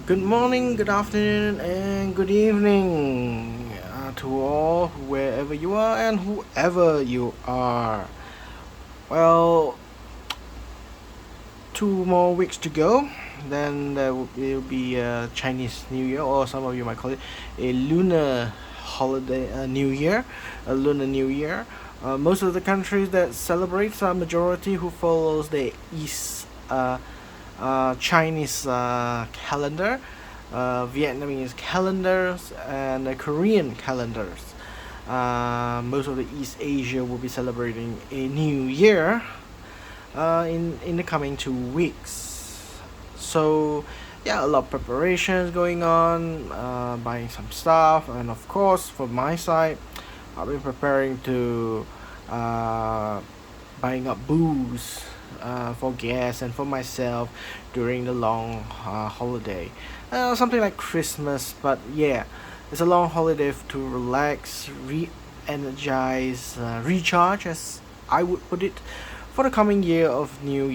Good morning, good afternoon, and good evening to all, wherever you are and whoever you are. Well, 2 more weeks to go, then will be Chinese New Year, or some of you might call it a lunar holiday, New Year, a lunar New Year. Most of the countries that celebrate are majority who follows the East Chinese calendar, Vietnamese calendars, and Korean calendars. Most of the East Asia will be celebrating a new year in the coming 2 weeks. So yeah, a lot of preparations going on, buying some stuff, and of course, from my side, I've been preparing to uh, buying up booze for guests and for myself during the long holiday. Something like Christmas, but yeah, it's a long holiday to relax, re-energize, recharge, as I would put it, for the coming year of new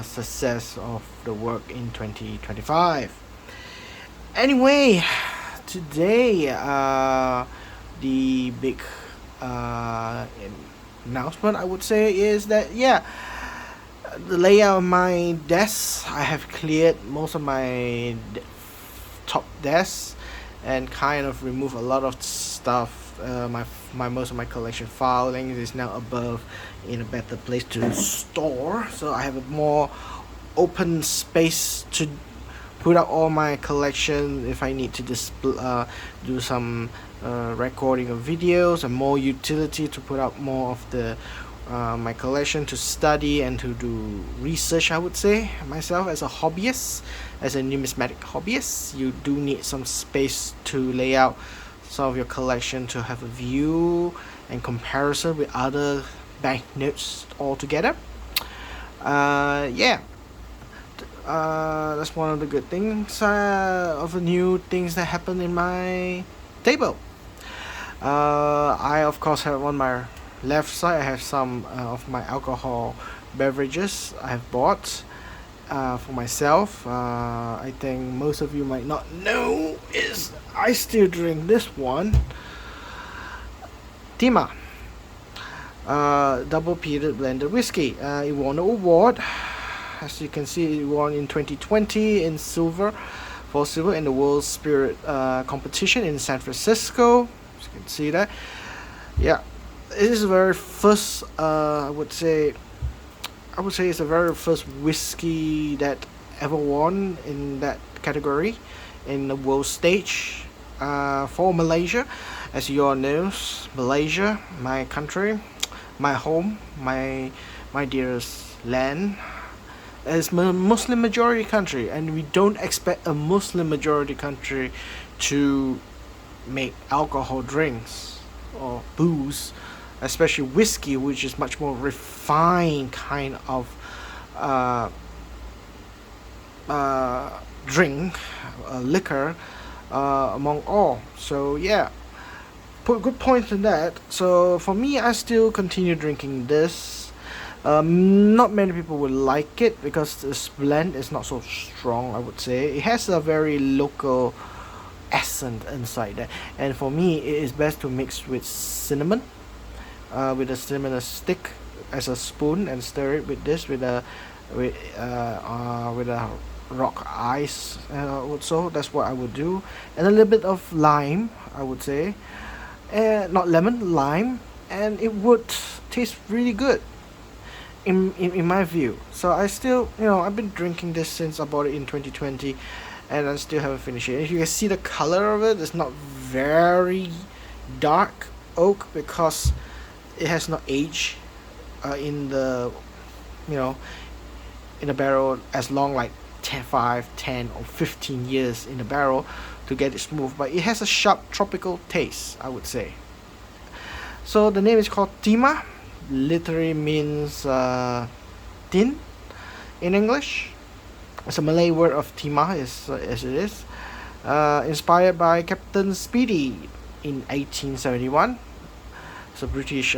success of the work in 2025. Anyway, today the big uh, announcement I would say is that yeah, the layout of my desk, I have cleared most of my top desks and kind of remove a lot of stuff. My most of my collection filings is now above in a better place to store, so I have a more open space to put out all my collection if I need to do some recording of videos, and more utility to put out more of the my collection to study and to do research. I would say myself as a hobbyist, as a numismatic hobbyist, you do need some space to lay out some of your collection to have a view and comparison with other banknotes altogether. Yeah, that's one of the good things of the new things that happen in my table. I of course have on my left side, I have some of my alcohol beverages I have bought for myself. I think most of you might not know is I still drink this one, Tima, double peated blended whiskey. It won an award. As you can see, it won in 2020 in silver in the World Spirit competition in San Francisco. As you can see that, yeah, it is the very first. I would say it's the very first whiskey that ever won in that category in the world stage for Malaysia. As you all know, Malaysia, my country, my home, my dearest land, is a Muslim majority country, and we don't expect a Muslim majority country to make alcohol drinks or booze, especially whiskey, which is much more refined kind of uh, drink, liquor, among all. So yeah, put good points in that. So for me, I still continue drinking this. Not many people would like it because this blend is not so strong. I would say it has a very local essence inside there, and for me, it is best to mix with cinnamon, with a cinnamon stick as a spoon, and stir it with this with a rock ice. Also, that's what I would do, and a little bit of lime. I would say, not lemon, lime, and it would taste really good. In my view, so I still, I've been drinking this since I bought it in 2020, and I still haven't finished it. If you can see the color of it, it's not very dark oak because it has not aged in the you know in the barrel as long, like 10, 5, 10, or 15 years in the barrel to get it smooth, but it has a sharp tropical taste, I would say. So the name is called Tima, literally means tin in English. It's a Malay word of Tima, as it is. Inspired by Captain Speedy in 1871. It's a British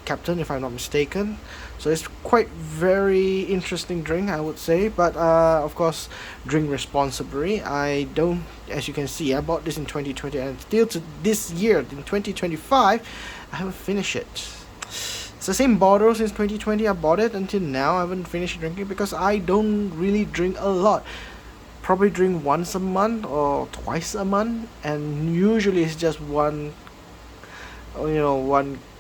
captain, if I'm not mistaken. So it's quite very interesting drink, I would say. But of course, drink responsibly. I don't, as you can see, I bought this in 2020, and still to this year in 2025, I haven't finished it. It's the same bottle since 2020. I bought it until now. I haven't finished drinking because I don't really drink a lot. Probably drink once a month or twice a month, and usually it's just one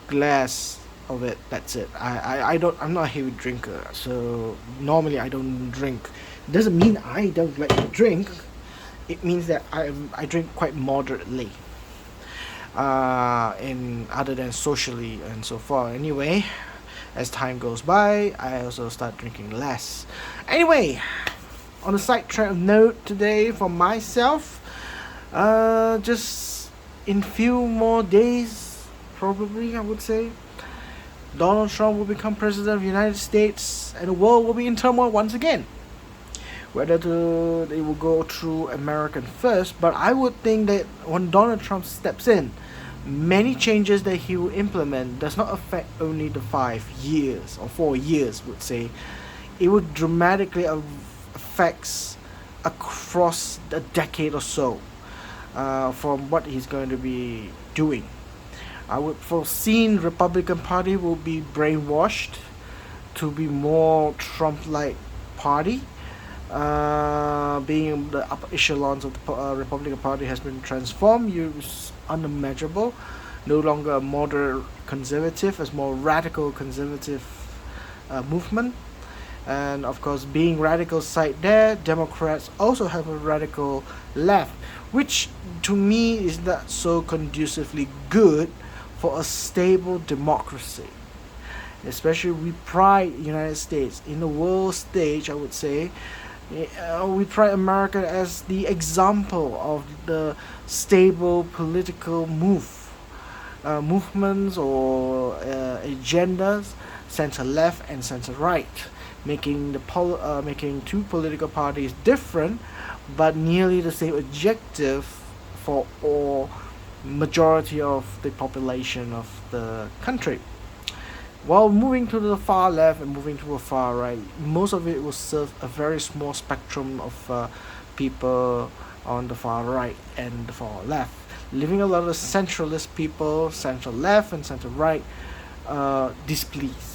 glass of it. That's it. I'm not a heavy drinker, so normally I don't drink. Doesn't mean I don't like to drink. It means that I drink quite moderately. In other than socially and so far. Anyway, as time goes by, I also start drinking less. Anyway, on a side track note today for myself, just in few more days, probably I would say, Donald Trump will become president of the United States, and the world will be in turmoil once again. Whether they will go through American first, but I would think that when Donald Trump steps in, many changes that he will implement does not affect only the 5 years or 4 years, would say. It would dramatically affects across a decade or so, from what he's going to be doing. I would foresee Republican Party will be brainwashed to be more Trump-like party. Being the upper echelons of the Republican Party has been transformed, it's unimaginable. No longer a moderate conservative, as more radical conservative movement. And of course, being radical side there, Democrats also have a radical left, which to me is not so conducively good for a stable democracy. Especially we pride United States in the world stage, I would say. We pride America as the example of the stable political movements or agendas, center left and center right, making making two political parties different, but nearly the same objective for all majority of the population of the country. While moving to the far left and moving to the far right, most of it will serve a very small spectrum of people on the far right and the far left, leaving a lot of centralist people, central left and central right, displeased.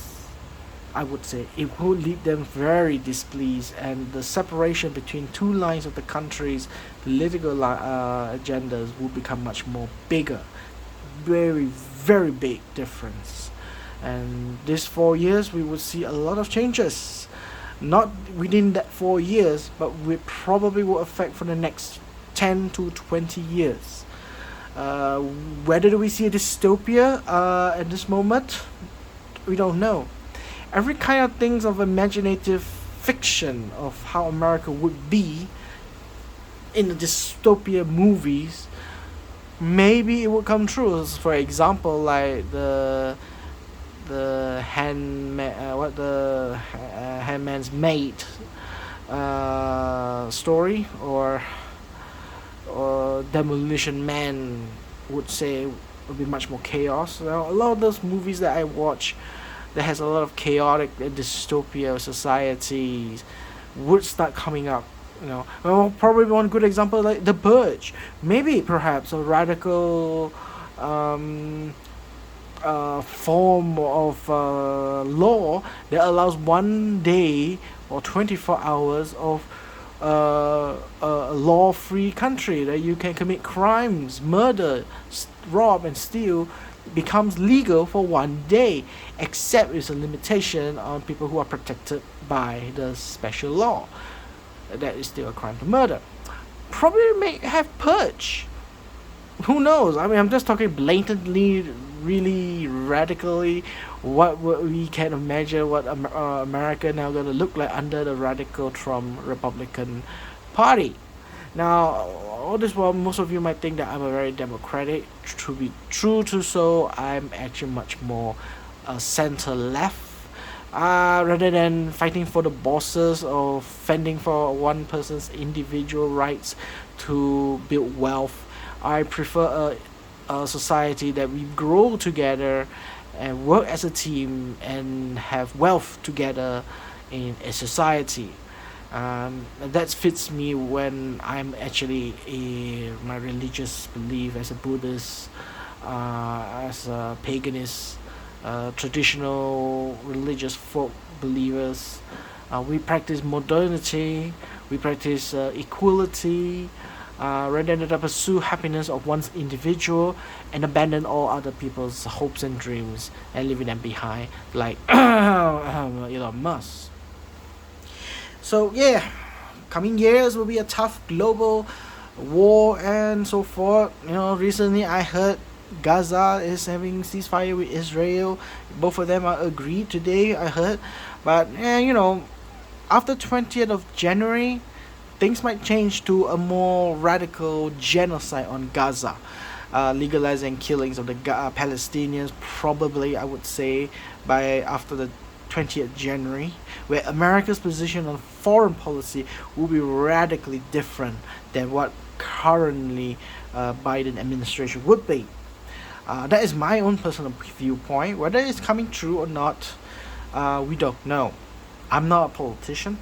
I would say it will leave them very displeased, and the separation between two lines of the country's political agendas will become much more bigger. Very, very big difference. And this 4 years, we will see a lot of changes. Not within that 4 years, but we probably will affect for the next 10 to 20 years. Whether do we see a dystopia at this moment? We don't know. Every kind of things of imaginative fiction of how America would be in the dystopia movies, maybe it would come true. For example, like the Handman's Maid story, or Demolition Man would say would be much more chaos. Now, a lot of those movies that I watch that has a lot of chaotic dystopia societies would start coming up. Probably one good example like The Purge. Maybe perhaps a radical form of law that allows 1 day or 24 hours of a law-free country that you can commit crimes, murder, rob and steal, becomes legal for 1 day, except it's a limitation on people who are protected by the special law. That is still a crime to murder. Probably may have purge. Who knows? I mean, I'm just talking blatantly, really radically, what we can imagine what America now going to look like under the radical Trump Republican Party. Now, all this while, most of you might think that I'm a very democratic. To be true to so, I'm actually much more center left. Rather than fighting for the bosses or fending for one person's individual rights to build wealth, I prefer a a society that we grow together and work as a team and have wealth together in a society. That fits me when I'm actually my religious belief as a Buddhist, as a paganist, traditional religious folk believers. We practice modernity, we practice equality, rather than to pursue happiness of one's individual and abandon all other people's hopes and dreams and leaving them behind, like Elon Musk. So yeah, coming years will be a tough global war and so forth. Recently I heard Gaza is having ceasefire with Israel. Both of them are agreed today, I heard. But after 20th of January, things might change to a more radical genocide on Gaza, legalizing killings of the Palestinians, probably, I would say, by after the 20th January, where America's position on foreign policy will be radically different than what currently Biden administration would be. That is my own personal viewpoint. Whether it's coming true or not, we don't know. I'm not a politician.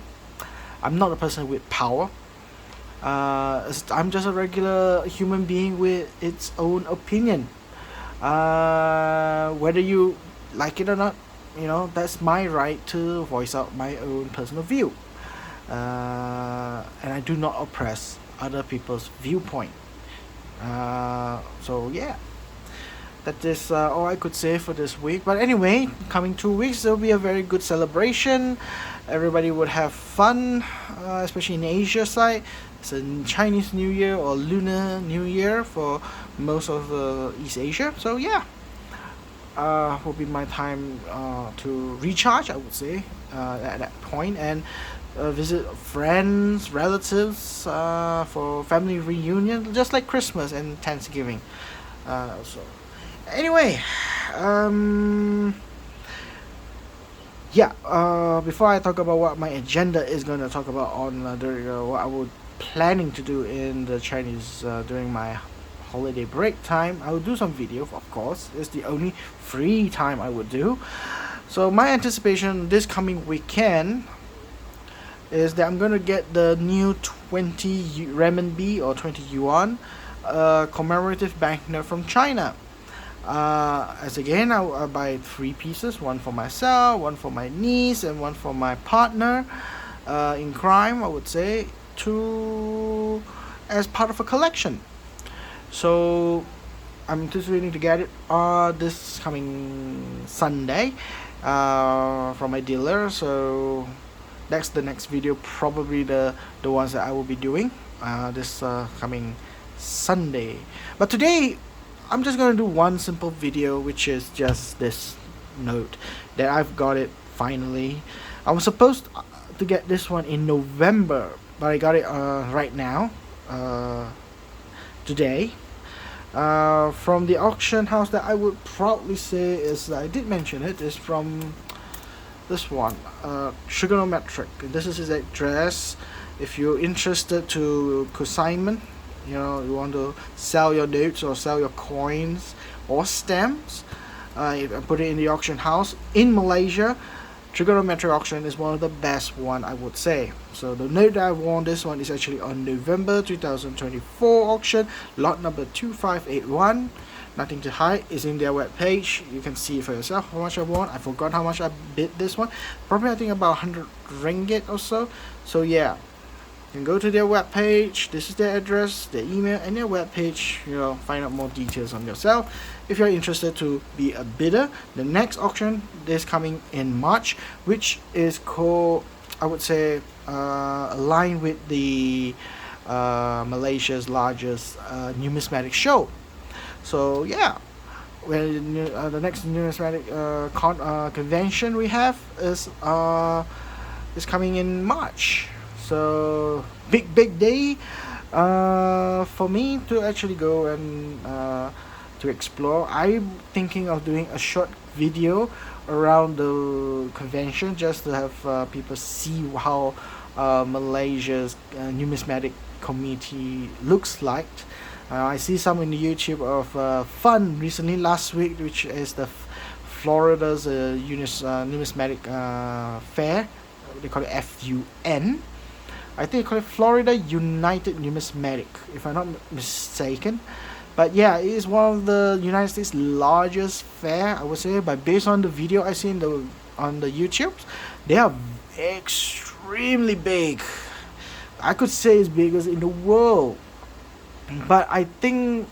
I'm not a person with power. I'm just a regular human being with its own opinion. Whether you like it or not, that's my right to voice out my own personal view. And I do not oppress other people's viewpoint. So yeah, that is all I could say for this week. But anyway, coming 2 weeks, there will be a very good celebration. Everybody would have fun, especially in Asia side. It's a Chinese New Year or Lunar New Year for most of East Asia. So yeah, will be my time to recharge, I would say, at that point, and visit friends, relatives for family reunion, just like Christmas and Thanksgiving. So anyway, before I talk about what my agenda is going to talk about on what I would planning to do in the Chinese during my holiday break time, I will do some video, of course. It's the only free time I would do. So my anticipation this coming weekend is that I'm gonna get the new 20 renminbi or 20 yuan commemorative banknote from China. As again, I'll buy 3 pieces, one for myself, one for my niece, and one for my partner in crime, I would say, as part of a collection. So I'm anticipating to get it this coming Sunday from my dealer. So that's the next video, probably the ones that I will be doing this coming Sunday. But today I'm just gonna do one simple video, which is just this note that I've got it finally. I was supposed to get this one in November, but I got it right now, today, from the auction house that I would proudly say is, I did mention it, is from this one, Trigonometric. This is his address. If you're interested to consignment, you want to sell your notes or sell your coins or stamps, put it in the auction house in Malaysia. Trigonometric auction is one of the best one, I would say. So the note that I won, this one is actually on November 2024 auction, lot number 2581. Nothing to hide, is in their web page. You can see for yourself how much I won. I forgot how much I bid this one. Probably I think about 100 ringgit or so. So yeah, you can go to their web page. This is their address, their email, and their web page. Find out more details on yourself. If you're interested to be a bidder, the next auction is coming in March, which is called, I would say, aligned with the Malaysia's largest numismatic show. So yeah, when the next numismatic convention we have is coming in March. So big day for me to actually go and to explore. I'm thinking of doing a short video around the convention, just to have people see how Malaysia's numismatic community looks like. I see some in the YouTube of fun recently last week, which is the Florida's numismatic fair. They call it FUN. I think they call it Florida United Numismatic, if I'm not mistaken. But yeah, it is one of the United States' largest fair, I would say. But based on the video I see on the YouTube, they are extremely big. I could say it's biggest in the world. But I think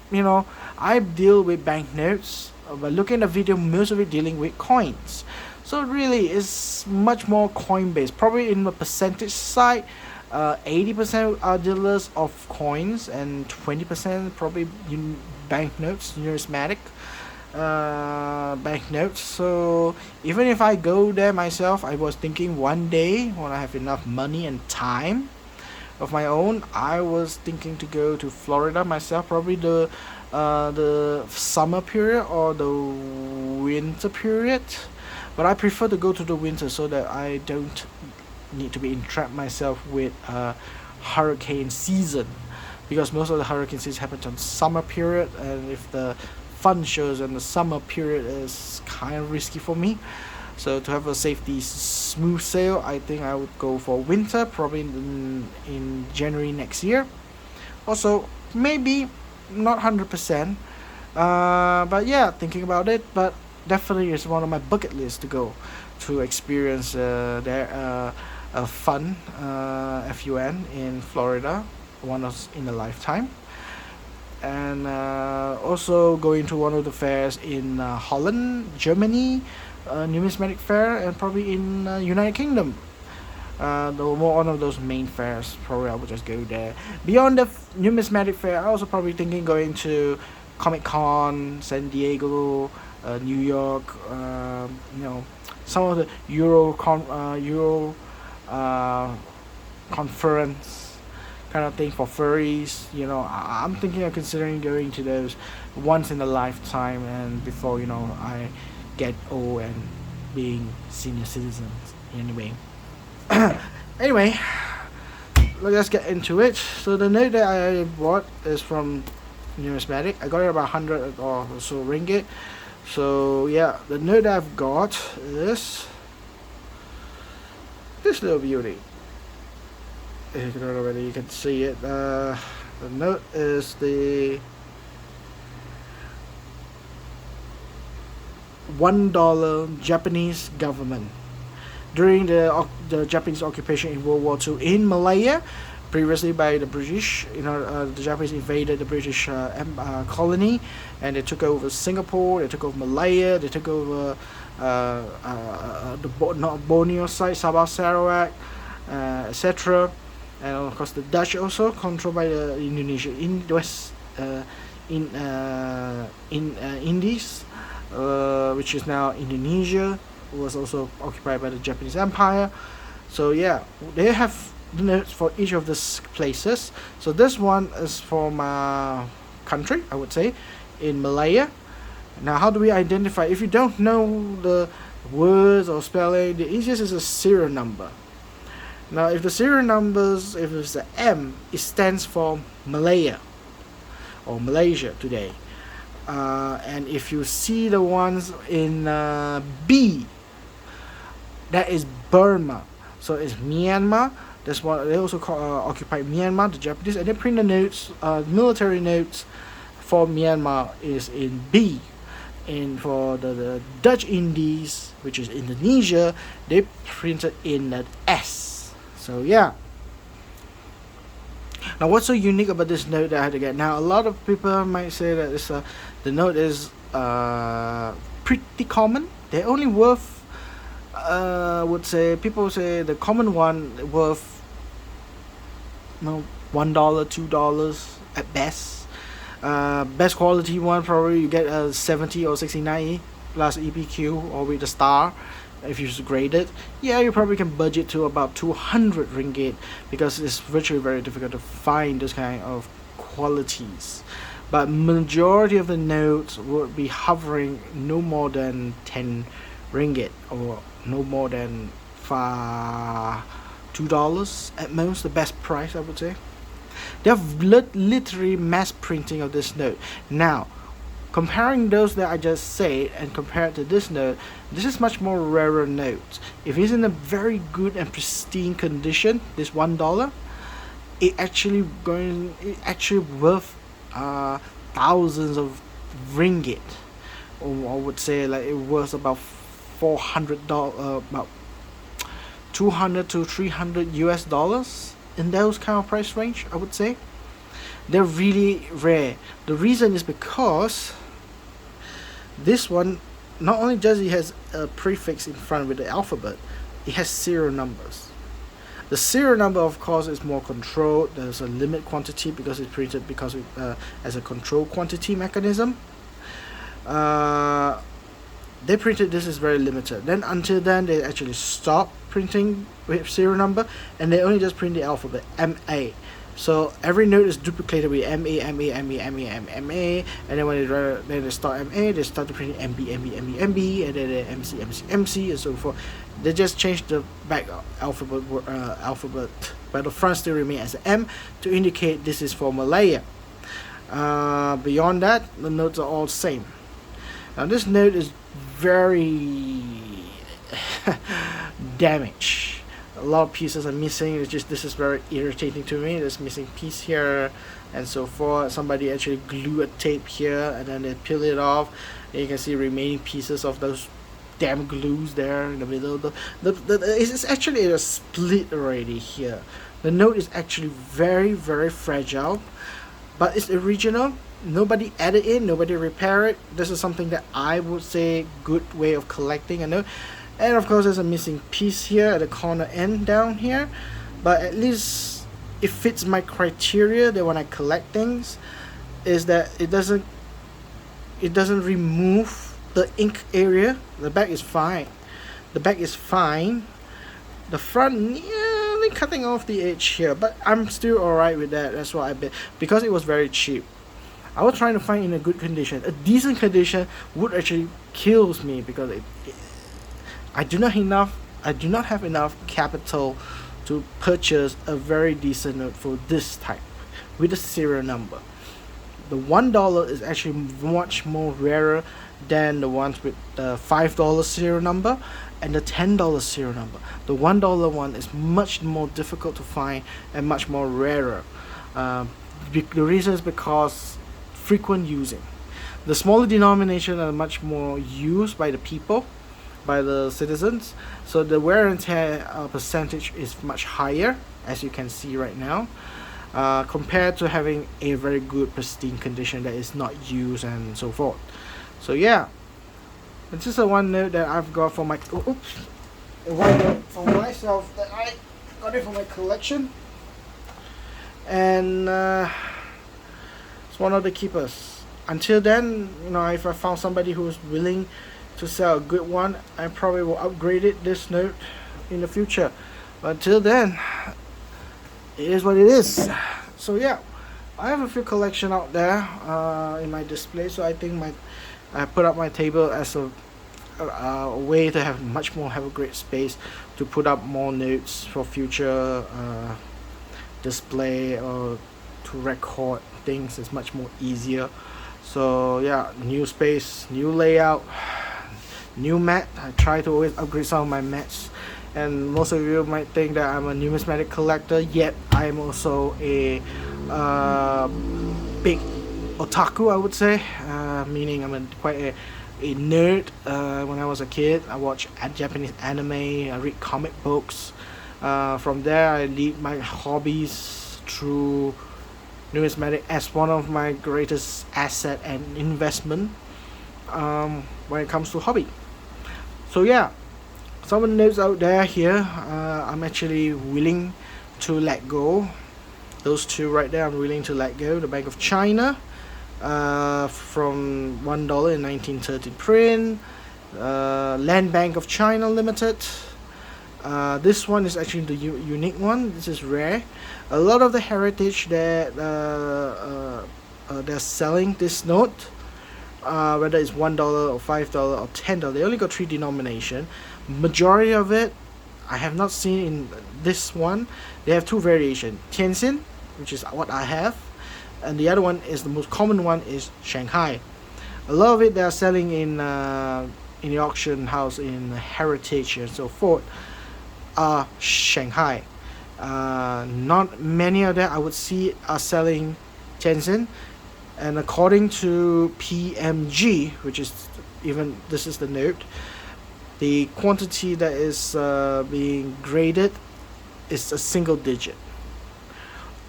I deal with banknotes. But looking at the video, most of it dealing with coins. So really, it's much more coin based. Probably in the percentage side, 80% are dealers of coins and 20% probably banknotes, numismatic banknotes. So even if I go there myself, I was thinking one day when I have enough money and time of my own, I was thinking to go to Florida myself, probably the summer period or the winter period. But I prefer to go to the winter so that I don't need to be entrapped myself with hurricane season, because most of the hurricane season happens on summer period, and if the fun shows in the summer period is kind of risky for me. So to have a safety smooth sail, I think I would go for winter, probably in January next year. Also, maybe not 100%, but yeah, thinking about it. But definitely it's one of my bucket lists to go to experience their fun FUN in Florida, one of in a lifetime. And also going to one of the fairs in Holland, Germany, numismatic fair, and probably in United Kingdom. One of those main fairs, probably I would just go there. Beyond the numismatic fair, I also probably thinking going to Comic Con, San Diego, New York. Some of the Euro conference kind of thing for furries. I'm thinking of considering going to those once in a lifetime, and before I get old and being senior citizens anyway. Anyway, let's get into it. So the note that I bought is from numismatic. I got it about 100 or so ringgit. So yeah, the note that I've got is this little beauty. I don't know whether you can see it. The note is the $1 Japanese government during the Japanese occupation in World War II in Malaya, previously by the British. The Japanese invaded the British colony, and they took over Singapore, they took over Malaya, they took over the Borneo side, Sabah, Sarawak, etc. And of course the Dutch also controlled by the Indonesia in the West Indies, which is now Indonesia, was also occupied by the Japanese Empire. So yeah, they have the notes for each of these places. So this one is from country, I would say, in Malaya. Now how do we identify? If you don't know the words or spelling, the easiest is a serial number. Now if the serial numbers, if it's the M, it stands for Malaya or Malaysia today. And if you see the ones in B, that is Burma. So it's Myanmar. That's what they also occupy Myanmar, the Japanese, and they print the notes, military notes for Myanmar is in B. And for the Dutch Indies, which is Indonesia, they printed in that S. So yeah. Now what's so unique about this note that I had to get? Now a lot of people might say that the note is pretty common. They're only worth, people say the common one worth $1, $2 at best. Best quality one probably you get a 70 or 69 plus EPQ or with a star. If you grade it, yeah, you probably can budget to about 200 ringgit, because it's virtually very difficult to find this kind of qualities. But majority of the notes would be hovering no more than 10 ringgit or no more than $2 at most, the best price I would say. They're literally mass printing of this note. Now, comparing those that I just said and compared to this note, this is much more rarer note. If it's in a very good and pristine condition, this $1, it actually worth thousands of ringgit, or I would say like it was about $400, about 200 to 300 US dollars in those kind of price range. I would say they're really rare. The reason is because this one, not only does it has a prefix in front with the alphabet, it has serial numbers. The serial number, of course, is more controlled. There's a limit quantity because it's printed as a control quantity mechanism. They printed this is very limited. Then until then, they actually stopped printing with serial number, and they only just print the alphabet MA. So every note is duplicated with MA, MA, MA, MA, MA, and then when they start MA, they start to print MB, MB, MB, MB, and then they MC, MC, MC, and so forth. They just changed the back alphabet, but the front still remain as an M to indicate this is for Malaya. Beyond that, the notes are all same. Now this note is very damaged. A lot of pieces are missing. This is very irritating to me. There's missing piece here and so forth. Somebody actually glue a tape here and then they peel it off, and you can see remaining pieces of those damn glues there in the middle. It's actually a split already here. The note is actually very, very fragile, but it's original. Nobody added in, nobody repair it. This is something that I would say good way of collecting a note. And of course there's a missing piece here at the corner end down here, but at least it fits my criteria that when I collect things is that it doesn't remove the ink area. The back is fine. The back is fine. The front, yeah, they're cutting off the edge here, but I'm still alright with that. That's why I bet, because it was very cheap. I was trying to find in a good condition. A decent condition would actually kills me because I do not have enough capital to purchase a very decent note for this type with a serial number. The $1 is actually much more rarer than the ones with the $5 serial number and the $10 serial number. The $1 one is much more difficult to find and much more rarer. The reason is because frequent using. The smaller denomination are much more used by the people, by the citizens, so the wear and tear percentage is much higher, as you can see right now, compared to having a very good pristine condition that is not used and so forth. So yeah, this is a one note that I've got for my one note for myself that I got it for my collection, and it's one of the keepers. Until then, if I found somebody who's willing to sell a good one, I probably will upgrade this note in the future. But until then, it is what it is. So yeah, I have a few collection out there in my display. So I think I put up my table as a way to have a great space to put up more notes for future display or to record things. Is much more easier. So yeah, new space, new layout, new mat. I try to always upgrade some of my mats, and most of you might think that I'm a numismatic collector, yet I'm also a big otaku, I would say, meaning I'm quite a nerd. When I was a kid, I watched Japanese anime, I read comic books. From there I lead my hobbies through numismatic as one of my greatest asset and investment when it comes to hobby. So yeah, some of the notes out there here, I'm actually willing to let go. Those two right there, I'm willing to let go. The Bank of China, from $1 in 1913 print. Land Bank of China Limited. This one is actually the unique one. This is rare. A lot of the heritage that they're selling this note, whether it's $1 or $5 or $10, they only got 3 denomination. Majority of it I have not seen in this one. They have 2 variation: Tianxin which is what I have, and the other one is the most common one is Shanghai. A lot of it they are selling in the auction house in Heritage and so forth are Shanghai. Not many of them I would see are selling Shenzhen, and according to PMG, which is even this is the note, the quantity that is being graded is a single digit,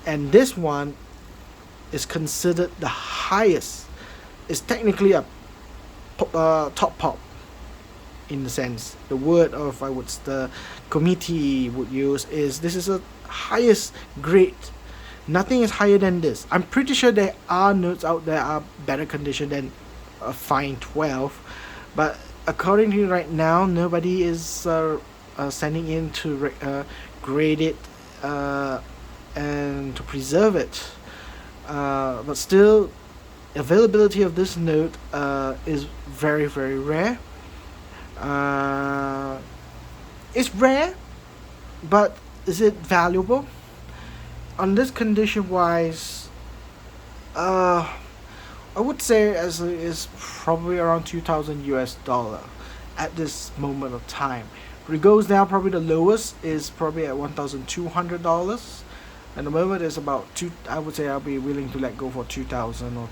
and this one is considered the highest. It's technically a top pop in the sense. The word of the committee would use is this is a highest grade. Nothing is higher than this. I'm pretty sure there are notes out there are better condition than a fine 12, but according to right now, nobody is sending in to grade it and to preserve it. But still, availability of this note is very very rare. It's rare, but is it valuable? On this condition wise, I would say as it is probably around 2,000 US dollar at this moment of time. If it goes down, probably the lowest is probably at $1,200. At the moment, it's about two. I would say I'll be willing to let go for $2,000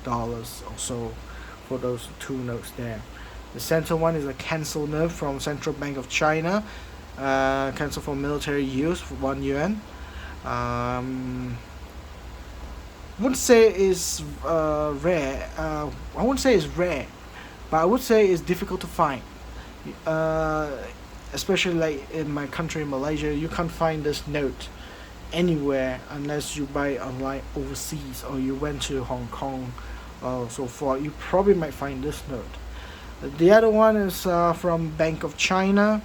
dollars or so for those two notes there. The center one is a cancel note from Central Bank of China, cancel for military use for $1. Wouldn't say it's rare. I wouldn't say it's rare, but I would say it's difficult to find. Especially like in my country, Malaysia, you can't find this note anywhere unless you buy it online overseas or you went to Hong Kong or so forth. You probably might find this note. The other one is from Bank of China,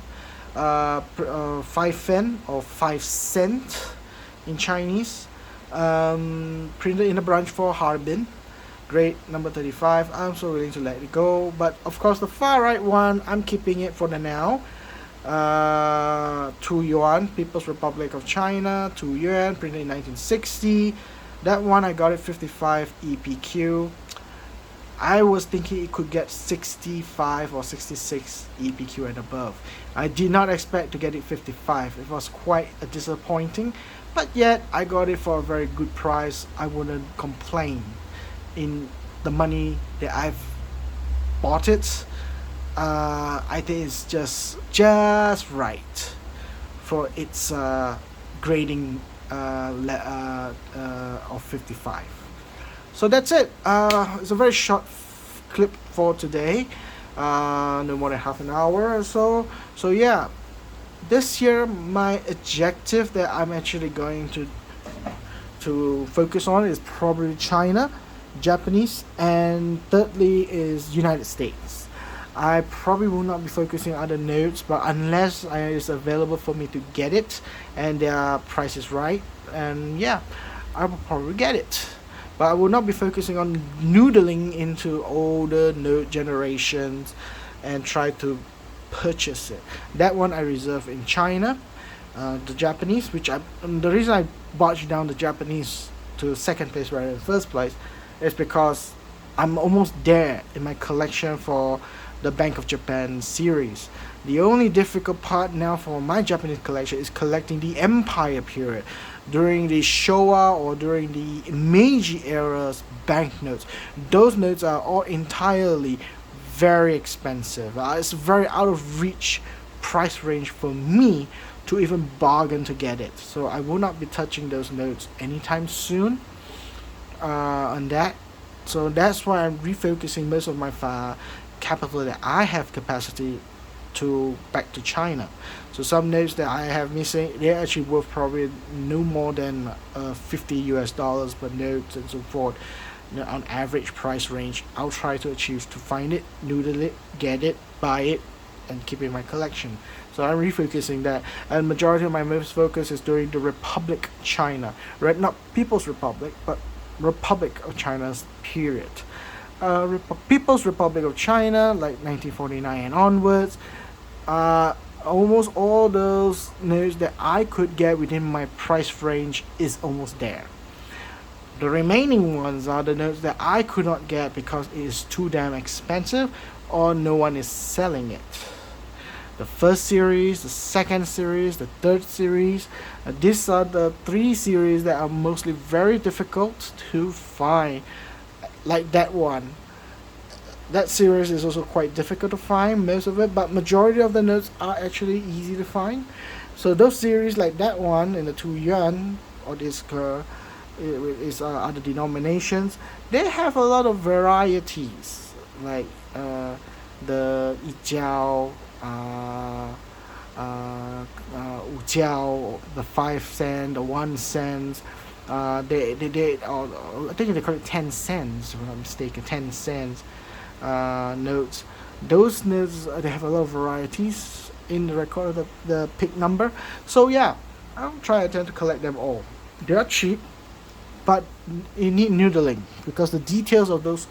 5 fen or 5 cent in Chinese, printed in a branch for Harbin, grade number 35. I'm so willing to let it go, but of course the far right one, I'm keeping it for the now. 2 yuan, People's Republic of China, 2 yuan, printed in 1960. That one I got it 55 EPQ. I was thinking it could get 65 or 66 EPQ and above. I did not expect to get it 55. It was quite a disappointing, but yet I got it for a very good price. I wouldn't complain. In the money that I've bought it, I think it's just right for its grading of 55. So that's it. It's a very short clip for today, no more than half an hour or so. So yeah, this year my objective that I'm actually going to focus on is probably China, Japanese, and thirdly is United States. I probably will not be focusing on other notes, but unless it's available for me to get it and their price is right, and yeah, I will probably get it. But I will not be focusing on noodling into older note generations and try to purchase it. That one I reserve in China. The Japanese, the reason I barged down the Japanese to second place rather than first place is because I'm almost there in my collection for the Bank of Japan series. The only difficult part now for my Japanese collection is collecting the Empire period, during the Showa or during the Meiji era's banknotes. Those notes are all entirely very expensive. It's very out of reach price range for me to even bargain to get it. So I will not be touching those notes anytime soon on that. So that's why I'm refocusing most of my capital that I have capacity to back to China. So some notes that I have missing, they're actually worth probably no more than 50 US dollars per note and so forth. On average price range, I'll try to achieve to find it, noodle it, get it, buy it, and keep it in my collection. So I'm refocusing that, and majority of my most focus is during the Republic China, right? Not People's Republic, but Republic of China's period. People's Republic of China, like 1949 and onwards, almost all those notes that I could get within my price range is almost there. The remaining ones are the notes that I could not get because it is too damn expensive or no one is selling it. The first series, the second series, the third series, these are the three series that are mostly very difficult to find. Like that one. That series is also quite difficult to find, most of it, but majority of the notes are actually easy to find. So those series like that one in the 2 yuan or this is other denominations, they have a lot of varieties, like the Yijiao, Wujiao, the 5 cent, the 1 cent. I think they call it 10 cents, if I'm not mistaken, 10 cents notes. Those notes, they have a lot of varieties in the record of the pick number. So yeah, I'll try to collect them all. They are cheap, but you need noodling because the details of those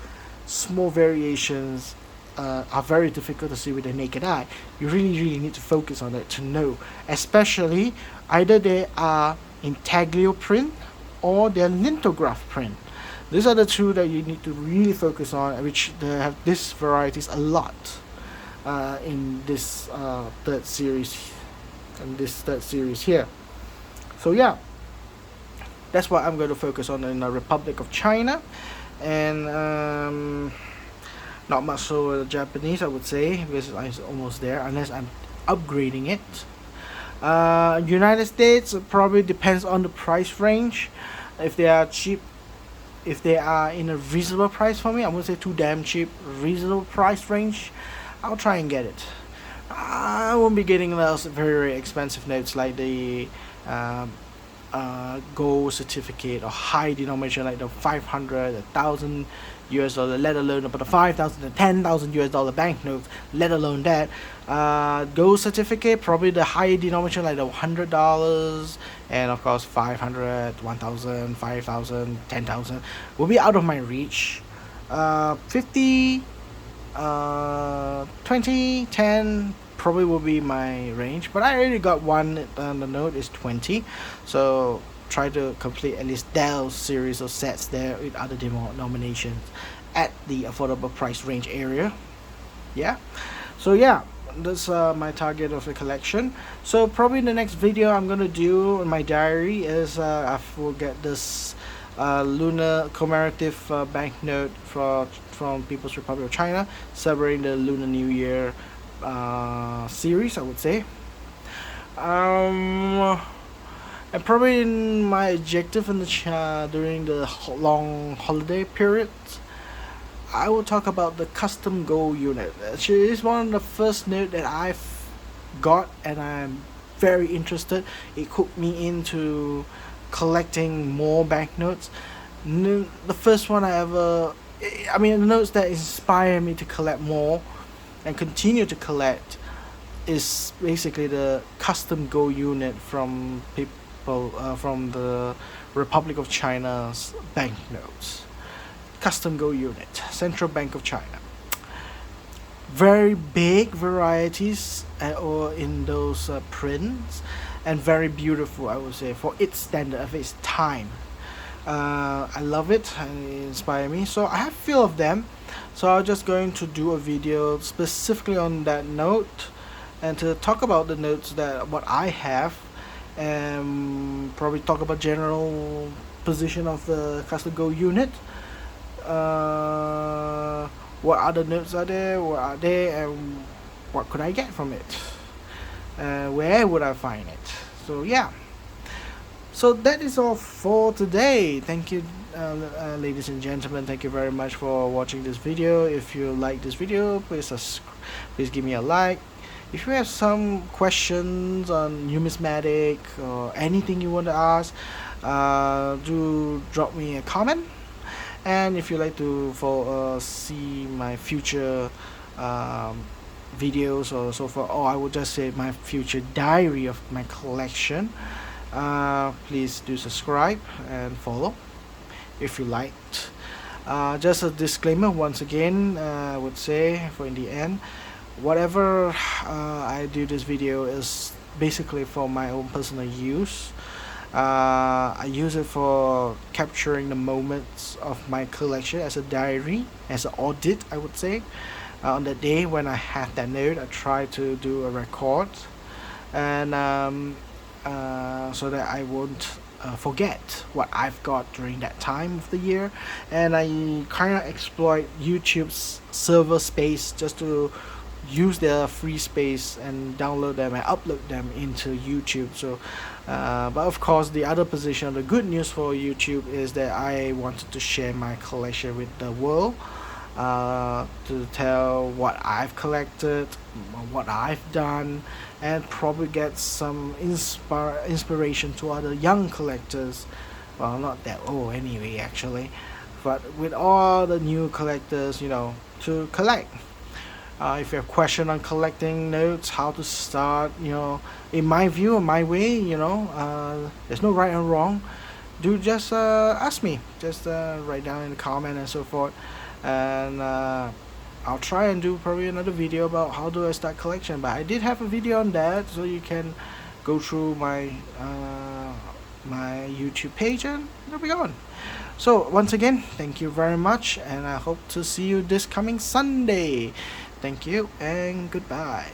small variations are very difficult to see with the naked eye. You really need to focus on it to know, especially either they are intaglio print or they're lithograph print. These are the two that you need to really focus on, which they have these varieties a lot in this third series here. So yeah, that's what I'm going to focus on in the Republic of China, and not much so Japanese, I would say, because I'm almost there unless I'm upgrading it. United States probably depends on the price range. If they are cheap, if they are in a reasonable price for me, I wouldn't say too damn cheap, reasonable price range, I'll try and get it. I won't be getting those very expensive notes like the gold certificate or high denomination like the 500, 1,000 US dollar, let alone about the 5,000 and 10,000 US dollar banknotes, let alone that. Gold certificate, probably the higher denomination like the $100, and of course 500, 1,000, 5,000, 10,000 will be out of my reach. 50, 20, 10 probably will be my range, but I already got one on the note is 20, so try to complete at least those series of sets there with other denominations at the affordable price range area. Yeah, so yeah, that's my target of the collection. So probably the next video I'm gonna do in my diary is I will get this lunar commemorative banknote from People's Republic of China celebrating the Lunar New Year series, I would say. And probably in my objective in the during the long holiday period, I will talk about the custom gold unit. Actually, it's one of the first note that I've got, and I'm very interested. It hooked me into collecting more banknotes. The first one I mean, the notes that inspire me to collect more and continue to collect is basically the custom gold unit from from the Republic of China's banknotes. Custom gold unit, Central Bank of China. Very big varieties or in those prints, and very beautiful, I would say, for its standard of its time. I love it and it inspires me. So I have a few of them. So I'm just going to do a video specifically on that note and to talk about the notes that what I have, and probably talk about general position of the custom gold unit. What other notes are there? What are they, and what could I get from it? Where would I find it? So yeah. So that is all for today. Thank you, ladies and gentlemen. Thank you very much for watching this video. If you like this video, please give me a like. If you have some questions on numismatic or anything you want to ask, do drop me a comment. And if you like to see my future videos or so forth, or I would just say my future diary of my collection, please do subscribe and follow if you liked. Just a disclaimer once again, I would say for in the end, whatever I do this video is basically for my own personal use. I use it for capturing the moments of my collection as a diary, as an audit, I would say. On the day when I had that note, I try to do a record, and so that I won't forget what I've got during that time of the year. And I kind of exploit YouTube's server space just to use their free space and download them and upload them into YouTube. So, but of course, the other position, the good news for YouTube is that I wanted to share my collection with the world, to tell what I've collected, what I've done, and probably get some inspiration to other young collectors. Well, not that old anyway, actually, but with all the new collectors, to collect. If you have question on collecting notes, how to start, in my view, or my way, there's no right and wrong. Do just ask me. Just write down in the comment and so forth, and I'll try and do probably another video about how do I start collection. But I did have a video on that, so you can go through my my YouTube page, and there we go. So once again, thank you very much, and I hope to see you this coming Sunday. Thank you and goodbye.